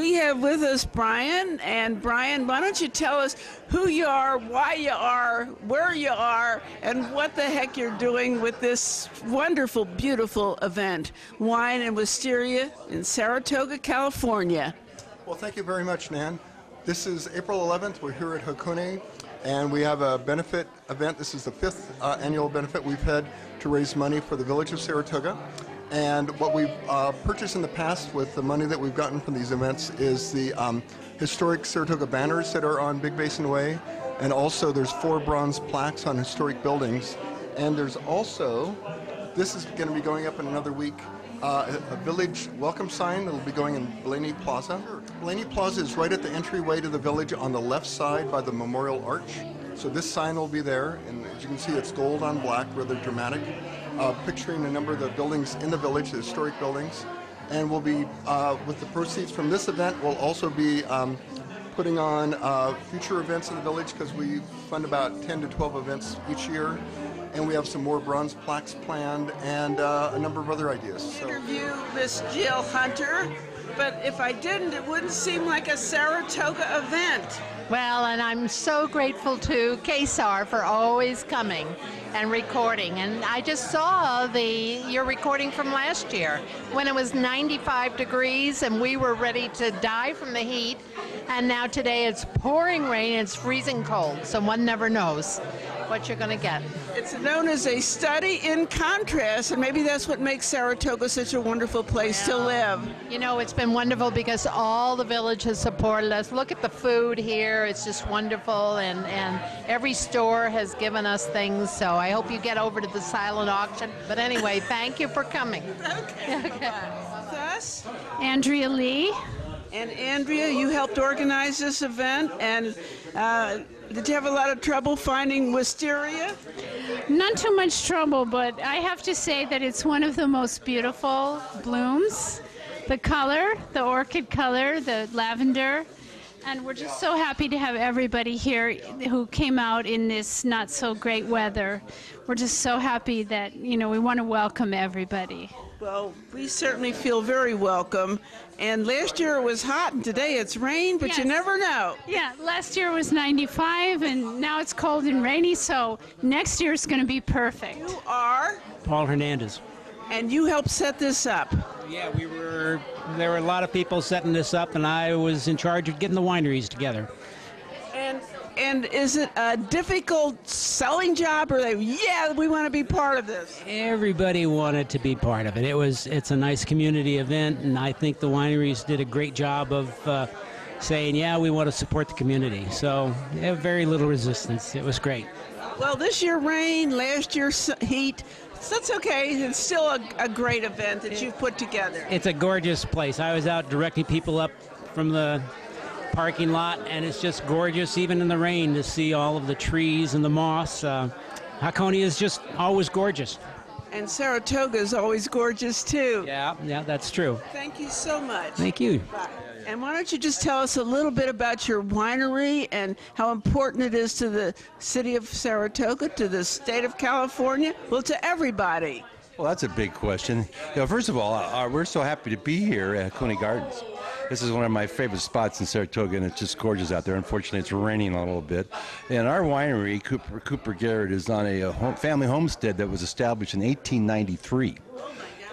we have with us Brian. And Brian, why don't you tell us who you are, why you are, where you are, and what the heck you're doing with this wonderful, beautiful event, Wine and Wisteria in Saratoga, California. Well, thank you very much, Nan. This is April 11th. We're here at Hakone, and we have a benefit event. This is the 5th annual benefit we've had to raise money for the village of Saratoga. And what we've purchased in the past with the money that we've gotten from these events is the historic Saratoga banners that are on Big Basin Way. And also there's 4 bronze plaques on historic buildings. And there's also, this is going to be going up in another week, a village welcome sign that will be going in Blaney Plaza. Blaney Plaza is right at the entryway to the village on the left side by the Memorial Arch. So this sign will be there, and as you can see, it's gold on black, rather dramatic, picturing a number of the buildings in the village, the historic buildings. And we'll be, with the proceeds from this event, we'll also be putting on future events in the village, because we fund about 10 to 12 events each year. And we have some more bronze plaques planned and a number of other ideas. So. Interview Miss Jill Hunter, but if I didn't, it wouldn't seem like a Saratoga event. Well, and I'm so grateful to KSAR for always coming and recording. And I just saw your recording from last year when it was 95 degrees and we were ready to die from the heat. And now today it's pouring rain and it's freezing cold, so one never knows what you're going to get. It's known as a study in contrast, and maybe that's what makes Saratoga such a wonderful place to live. You know, it's been wonderful because all the village has supported us. Look at the food here. It's just wonderful, and every store has given us things, so I hope you get over to the silent auction. But anyway, thank you for coming. Okay. Thus, Andrea Lee. And Andrea, you helped organize this event, and did you have a lot of trouble finding wisteria? Not too much trouble, but I have to say that it's one of the most beautiful blooms. The color, the orchid color, the lavender, and we're just so happy to have everybody here who came out in this not so great weather. We're just so happy that, you know, we want to welcome everybody. Well, we certainly feel very welcome. And last year it was hot, and today it's rain, but Yes. you never know. Yeah, last year was 95, and now it's cold and rainy, so next year is going to be perfect. You are, Paul Hernandez. and you helped set this up. Yeah, there were a lot of people setting this up, and I was in charge of getting the wineries together. And is it a difficult selling job, or we want to be part of this? Everybody wanted to be part of it. It's a nice community event, and I think the wineries did a great job of saying, yeah, we want to support the community. So very little resistance. It was great. Well, this year rain, last year heat. So that's okay. It's still a great event that you've put together. It's a gorgeous place. I was out directing people up from the parking lot, and it's just gorgeous, even in the rain, to see all of the trees and the moss. Hakone is just always gorgeous. And Saratoga is always gorgeous, too. Yeah, that's true. Thank you so much. Thank you. Bye. And why don't you just tell us a little bit about your winery and how important it is to the city of Saratoga, to the state of California, well, to everybody. Well, that's a big question. First of all, we're so happy to be here at Hakone Gardens. This is one of my favorite spots in Saratoga, and it's just gorgeous out there. Unfortunately, it's raining a little bit. And our winery, Cooper Garrett, is on a family homestead that was established in 1893.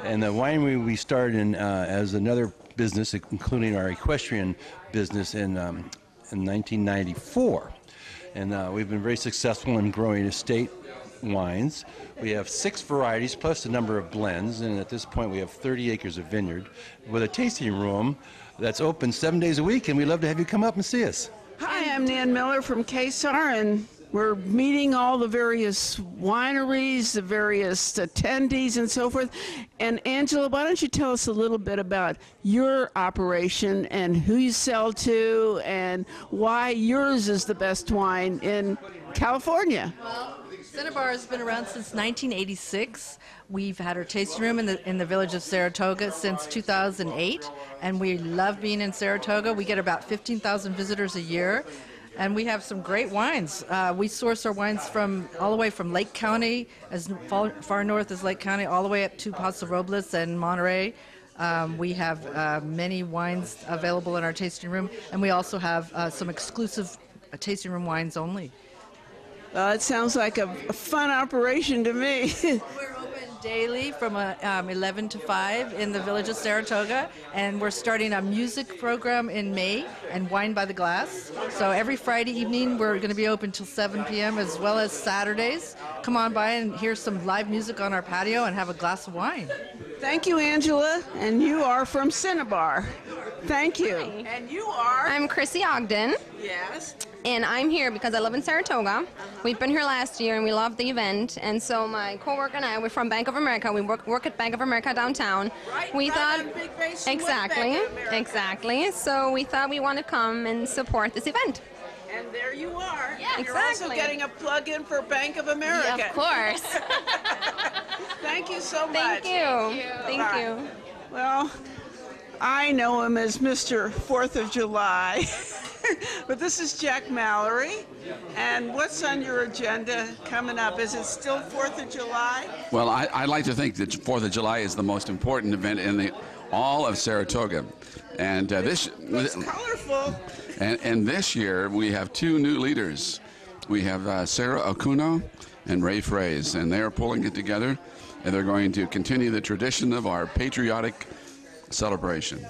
And the winery we started in as another business, including our equestrian business, in 1994. And we've been very successful in growing estate wines. We have 6 varieties plus a number of blends, and at this point we have 30 acres of vineyard with a tasting room that's open 7 days a week, and we'd love to have you come up and see us. Hi, I'm Nan Miller from KSAR, and we're meeting all the various wineries, the various attendees, and so forth. And Angela, why don't you tell us a little bit about your operation and who you sell to and why yours is the best wine in California? Well, Cinnabar has been around since 1986. We've had our tasting room in the village of Saratoga since 2008, and we love being in Saratoga. We get about 15,000 visitors a year, and we have some great wines. We source our wines from all the way from Lake County, as far north as Lake County, all the way up to Paso Robles and Monterey. We have many wines available in our tasting room, and we also have some exclusive tasting room wines only. Well, it sounds like a fun operation to me. We're open daily from 11 to 5 in the village of Saratoga, and we're starting a music program in May and Wine by the Glass. So every Friday evening we're going to be open till 7 p.m. as well as Saturdays. Come on by and hear some live music on our patio and have a glass of wine. Thank you, Angela. And you are from Cinnabar. Thank you. Hi. And you are? I'm Chrissy Ogden, Yes. and I'm here because I live in Saratoga. We've been here last year, and we loved the event. And so my coworker and I, we're from Bank of America. We work at Bank of America downtown. Right on Big Basin with exactly, Bank of America. exactly. So we thought we want to come and support this event. And there you are. Yeah, You're also exactly. getting a plug-in for Bank of America. Yeah, of course. Thank you so much. Thank you. Thank Bye. you. Well, I know him as Mr. 4th of July, but this is Jack Mallory. And what's on your agenda coming up? Is it still 4th of July? Well, I like to think that 4th of July is the most important event in all of Saratoga. And It's colorful. and this year we have two new leaders. We have Sarah Hakone and Ray Fraze, and they are pulling it together, and they're going to continue the tradition of our patriotic celebration.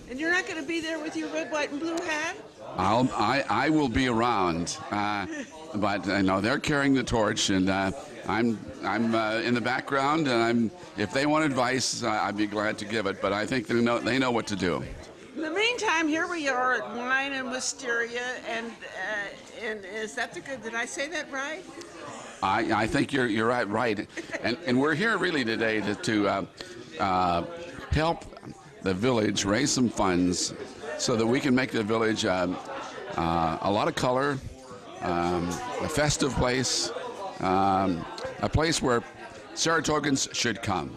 And you're not going to be there with your red, white, and blue hat? I will be around, but I know they're carrying the torch, and I'm in the background, and if they want advice, I'd be glad to give it. But I think they know what to do. In the meantime, here we are at Wine and Wisteria, and is that did I say that right? I think you're right, and we're here really today to help the village raise some funds so that we can make the village a lot of color, a festive place, a place where Saratogans should come.